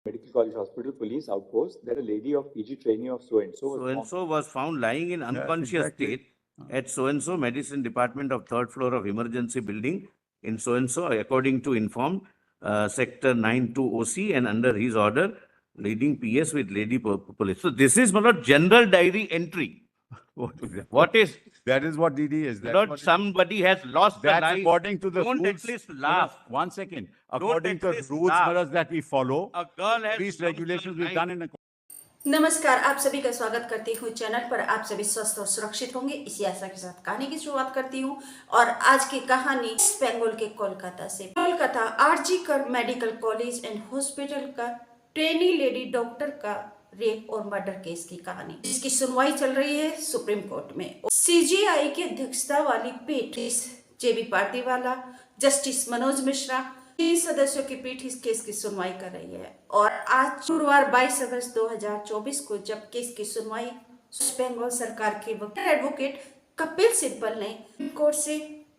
Medical College Hospital Police Outpost that a lady of PG trainee of So-and-so was found lying in unconscious state at so-and-so medicine department of third floor of emergency building in so-and-so, according to informed sector 92 OC and under his order, leading PS with lady police. So this is not general diary entry. What is? That is what DD is. That's Not what somebody has lost the That's life. according to the Don't rules. at least laugh. One second. According at to the least rules laugh. Maharaj, that we follow, A girl has these lost her regulations we've life. done in a नमस्कार, आप सभी का स्वागत करती हूँ channel पर। आप सभी स्वस्थ और सुरक्षित होंगे, इसी आशा के साथ कहानी की शुरुआत करती हूँ। और आज की कहानी वेस्ट बंगाल के कोलकाता से। कोलकाता आरजी कर मेडिकल कॉलेज एंड हॉस्पिटल का ट्रेनी लेडी डॉक्टर का रेप और मर्डर केस की कहानी, जिसकी सुनवाई चल रही है सुप्रीम कोर्ट में। सीजीआई की अध्यक्षता वाली पीठ जेबी पार्टीवाला, जस्टिस मनोज मिश्रा, 3 सदस्यों की पीठ इस केस की सुनवाई कर रही है। और आज शुक्रवार 22 अगस्त 2024 को जब केस की सुनवाई वेस्ट बंगाल सरकार के वकील एडवोकेट कपिल सिब्बल ने कोर्ट से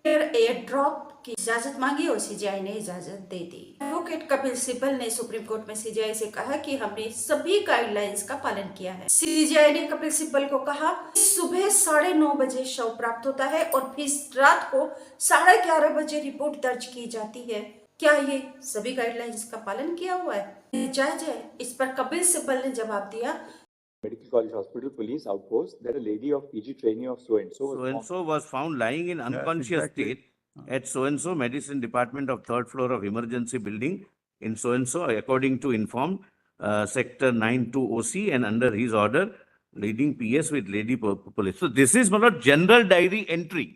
एयर ड्रॉप की इजाजत मांगी और सीजीआई ने इजाजत दे दी। एडवोकेट कपिल सिब्बल ने सुप्रीम कोर्ट में सीजीआई से कहा कि हमने सभी गाइडलाइंस का पालन किया है। सीजीआई ने कपिल सिब्बल को कहा, सुबह 9:30 बजे शव प्राप्त होता है और फिर रात को 11:30 बजे रिपोर्ट दर्ज की जाती है। क्या ये सभी गाइडलाइंस का पालन किया हुआ है? जायज है? इस पर कपिल सिब्बल ने जवाब दिया, Medical College Hospital Police Outpost that a lady of PG trainee of So-and-so was found lying in unconscious state at so-and-so medicine department of third floor of emergency building in so-and-so, according to informed sector 92 OC and under his order, leading PS with lady police. So this is not general diary entry.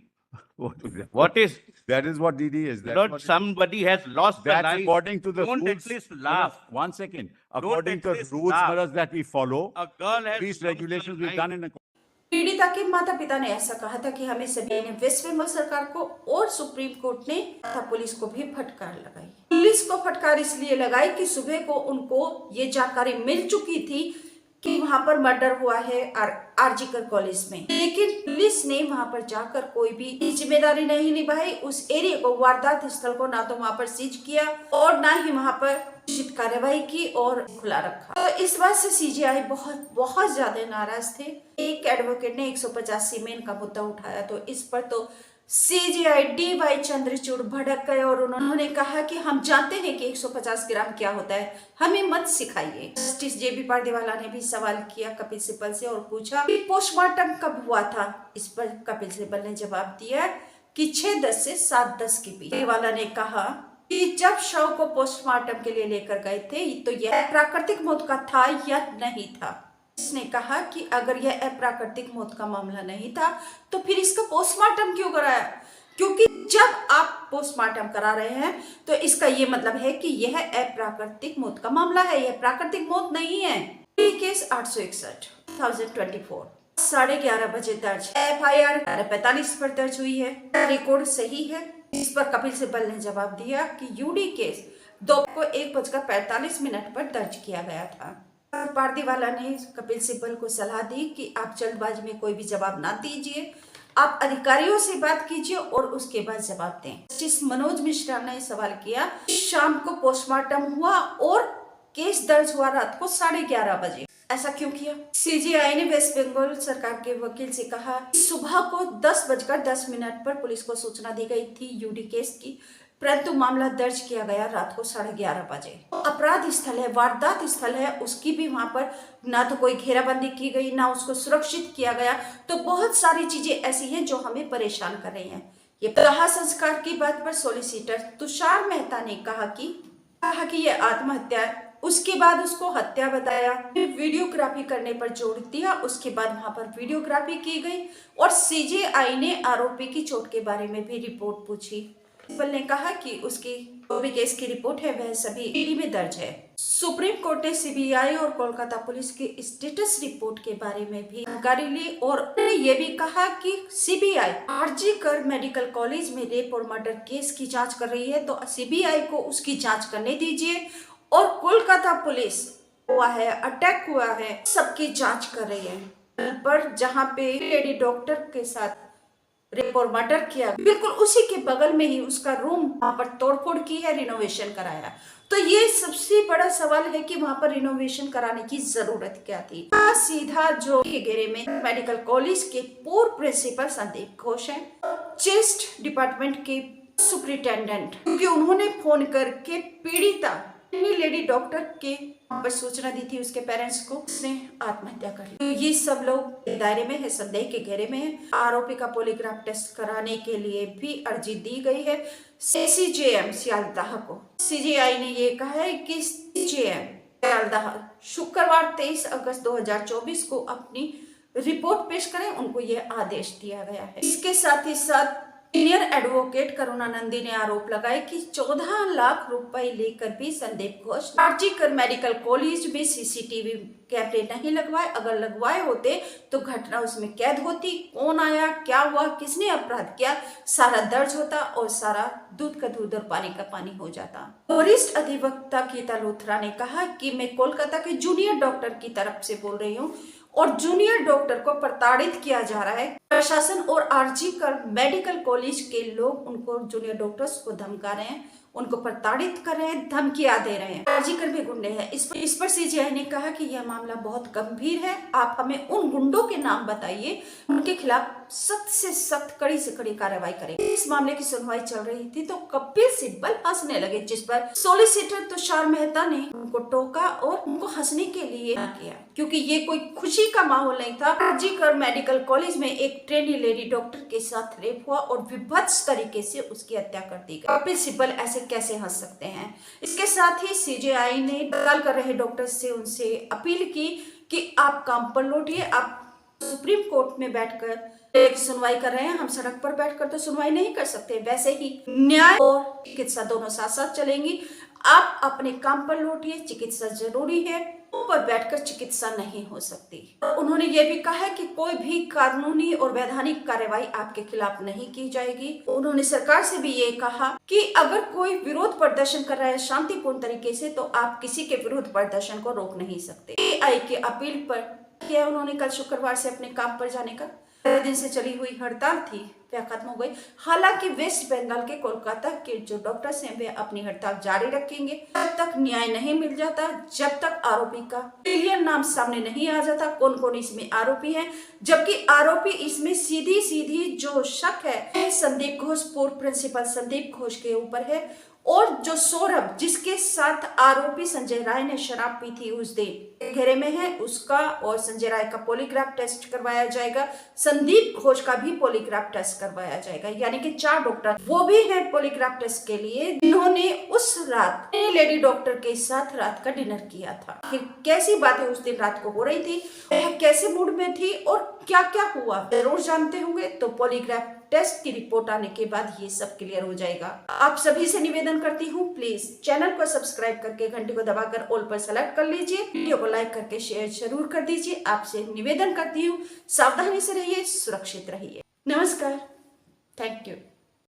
What is? That is what DD is. That's Not what somebody has lost the That's life. according to the Don't rules. at least laugh. One second. Don't According at to the least rules laugh. Maharaj, that we follow, A girl has these lost her regulations we've life. done in a पीड़िता के माता पिता ने ऐसा कहा था कि हमें सभी ने वेस्ट बंगाल सरकार को और सुप्रीम कोर्ट ने तथा पुलिस को भी फटकार लगाई। पुलिस को फटकार इसलिए लगाई कि सुबह को उनको ये जानकारी मिल चुकी थी कि वहां पर मर्डर हुआ है आरजी कर कॉलेज में, लेकिन पुलिस ने वहां पर जाकर कोई भी जिम्मेदारी नहीं निभाई। उस एरिया को, वारदात स्थल को ना तो वहां पर सीज किया और ना ही वहां पर उचित कार्रवाई की और खुला रखा। तो इस बात से सीजीआई बहुत ज्यादा नाराज थे। एक एडवोकेट ने 150 सीमेन का मुद्दा उठाया, तो इस पर तो सीजीआई DY चंद्रचूड़ भड़क गए और उन्होंने कहा कि हम जानते हैं कि 150 ग्राम क्या होता है, हमें मत सिखाइए। जस्टिस जेबी पार्टीवाला ने भी सवाल किया कपिल सिब्बल से और पूछा कि पोस्टमार्टम कब हुआ था। इस पर कपिल सिब्बल ने जवाब दिया कि 6:10 से 7:10 के बीच। पार्टीवाला ने कहा कि जब शव को पोस्टमार्टम के लिए लेकर गए थे तो यह प्राकृतिक मौत का था या नहीं था। इसने कहा कि अगर यह अप्राकृतिक मौत का मामला नहीं था तो फिर इसका पोस्टमार्टम क्यों कराया? क्योंकि जब आप पोस्टमार्टम करा रहे हैं तो इसका ये मतलब है कि यह अप्राकृतिक मौत का मामला है, यह प्राकृतिक मौत नहीं है। केस 861 2024 11:30 बजे दर्ज, FIR 45 पर दर्ज हुई है, रिकॉर्ड सही है। इस पर कपिल सिब्बल ने जवाब दिया कि यूडी केस दोपहर को 1:45 पर दर्ज किया गया था। पार्टीवाला ने कपिल सिब्बल को सलाह दी कि आप जल्दबाजी में कोई भी जवाब ना दीजिए, आप अधिकारियों से बात कीजिए और उसके बाद जवाब दें। जस्टिस मनोज मिश्रा ने सवाल किया, शाम को पोस्टमार्टम हुआ और केस दर्ज हुआ रात को 11:30 बजे, ऐसा क्यों किया? सीजीआई ने वेस्ट बंगाल सरकार के वकील से कहा, सुबह को 10:10 पर पुलिस को सूचना दी गई थी यूडी केस की, परंतु मामला दर्ज किया गया रात को 11:30 बजे। अपराध स्थल है, वारदात स्थल है, उसकी भी वहां पर ना तो कोई घेराबंदी की गई, ना उसको सुरक्षित किया गया। तो बहुत सारी चीजें ऐसी हैं जो हमें परेशान कर रही हैं। ये दाह संस्कार की बात पर सॉलिसिटर तुषार मेहता ने कहा कि ये आत्महत्या है। उसके बाद उसको हत्या बताया, फिर वीडियोग्राफी करने पर जोर दिया। उसके बाद वहां पर वीडियोग्राफी की गई और सीजीआई ने आरोपी की चोट के बारे में भी रिपोर्ट पूछी। ने कहा कि उसकी जो भी केस की रिपोर्ट है वह सभी ईडी में दर्ज है। सुप्रीम कोर्ट ने सीबीआई और कोलकाता पुलिस की स्टेटस रिपोर्ट के बारे में भी जानकारी ली और ये भी कहा कि सीबीआई आरजी कर मेडिकल कॉलेज में रेप और मर्डर केस की जांच कर रही है, तो सीबीआई को उसकी जांच करने दीजिए। और कोलकाता पुलिस हुआ है, अटैक हुआ है, सबकी जांच कर रही है। पर जहाँ पे लेडी डॉक्टर के साथ रेप और मर्डर किया, बिल्कुल उसी के बगल में ही उसका रूम वहां पर तोड़फोड़ की है, रिनोवेशन कराया। तो ये सबसे बड़ा सवाल है कि वहां पर रिनोवेशन कराने की जरूरत क्या थी। सीधा जो के घेरे में मेडिकल कॉलेज के पूर्व प्रिंसिपल संदीप घोष हैं, चेस्ट डिपार्टमेंट के सुप्रिंटेंडेंट, क्योंकि उन्होंने फोन करके पीड़िता लेडी डॉक्टर के पर सूचना दी थी उसके पेरेंट्स को, उसने आत्महत्या कर ली। तो ये सब लोग दायरे में है, संदेह के घेरे में है। आरोपी का पॉलीग्राफ टेस्ट कराने के लिए भी अर्जी दी गई है सीसीजेएम सियालदाह को। सीजीआई ने ये कहा है कि सीजीएम सियालदाह शुक्रवार 23 अगस्त 2024 को अपनी रिपोर्ट पेश करें, उनको ये आदेश दिया गया है। इसके साथ ही साथ सीनियर एडवोकेट करुणानंदी ने आरोप लगाए कि 14 लाख रुपए लेकर भी संदीप घोष आरजीकर मेडिकल कॉलेज में सीसीटीवी कैमरे नहीं लगवाए। अगर लगवाए होते तो घटना उसमें कैद होती, कौन आया, क्या हुआ, किसने अपराध किया, सारा दर्ज होता और सारा दूध का दूध और पानी का पानी हो जाता। वरिष्ठ अधिवक्ता गीता लूथरा ने कहा कि मैं कोलकाता के जूनियर डॉक्टर की तरफ से बोल रही हूँ और जूनियर डॉक्टर को प्रताड़ित किया जा रहा है। प्रशासन और आरजीकर मेडिकल कॉलेज के लोग उनको जूनियर डॉक्टर्स को धमका रहे हैं, उनको प्रताड़ित कर रहे हैं, धमकियां दे रहे हैं। आरजीकर भी गुंडे हैं। इस पर सीजीआई ने कहा कि यह मामला बहुत गंभीर है, आप हमें उन गुंडों के नाम बताइए, उनके खिलाफ सख्त से सख्त, कड़ी से कड़ी कार्रवाई करें। इस मामले की सुनवाई चल रही थी तो कपिल सिब्बल हंसने लगे, जिस पर सॉलिसिटर तुषार मेहता ने उनको टोका और उनको हंसने के लिए किया, क्योंकि ये कोई खुशी का माहौल नहीं था। आरजीकर मेडिकल कॉलेज में एक ट्रेनी लेडी डॉक्टर के साथ रेप हुआ और विभत्स तरीके से उसकी हत्या कर दी गई। कपिल सिब्बल ऐसे कैसे हंस सकते हैं। इसके साथ ही सीजीआई ने हड़ताल कर रहे डॉक्टर्स से उनसे अपील की कि आप काम पर लौटिए, आप सुप्रीम कोर्ट में बैठकर एक सुनवाई कर रहे हैं, हम सड़क पर बैठकर तो सुनवाई नहीं कर सकते। वैसे ही न्याय और चिकित्सा दोनों साथ साथ चलेंगी। आप अपने काम पर लौटिए, चिकित्सा जरूरी है, ऊपर बैठकर चिकित्सा नहीं हो सकती। उन्होंने ये भी कहा है कि कोई भी कानूनी और वैधानिक कार्रवाई आपके खिलाफ नहीं की जाएगी। उन्होंने सरकार से भी ये कहा कि अगर कोई विरोध प्रदर्शन कर रहा है शांतिपूर्ण तरीके से तो आप किसी के विरोध प्रदर्शन को रोक नहीं सकते। सीजीआई की अपील पर किया उन्होंने कल शुक्रवार से अपने काम पर जाने का 3 दिन से चली हुई हड़ताल थी, वह खत्म हो गई। हालांकि वेस्ट बंगाल के कोलकाता के जो डॉक्टर्स हैं वे अपनी हड़ताल जारी रखेंगे जब तक न्याय नहीं मिल जाता, जब तक आरोपी का क्लियर नाम सामने नहीं आ जाता, कौन कौन इसमें आरोपी है। जबकि आरोपी इसमें सीधी सीधी जो शक है संदीप घोष, पूर्व प्रिंसिपल संदीप घोष के ऊपर है, और जो सौरभ जिसके साथ आरोपी संजय राय ने शराब पी थी उस दिन घेरे में है, उसका और संजय राय का पॉलीग्राफ टेस्ट करवाया जाएगा। संदीप घोष का भी पॉलीग्राफ टेस्ट करवाया जाएगा। यानी कि 4 डॉक्टर वो भी हैं पॉलीग्राफ टेस्ट के लिए, जिन्होंने उस रात लेडी डॉक्टर के साथ रात का डिनर किया था। फिर कैसी बातें उस दिन रात को हो रही थी, वह कैसे मूड में थी और क्या क्या हुआ जरूर जानते होंगे। तो पॉलीग्राफ टेस्ट की रिपोर्ट आने के बाद ये सब क्लियर हो जाएगा। आप सभी से निवेदन करती हूँ, प्लीज चैनल को सब्सक्राइब करके घंटी को दबाकर ऑल पर सेलेक्ट कर लीजिए, वीडियो को लाइक करके शेयर जरूर कर दीजिए। आपसे निवेदन करती हूँ, सावधानी से रहिए, सुरक्षित रहिए। नमस्कार, थैंक यू।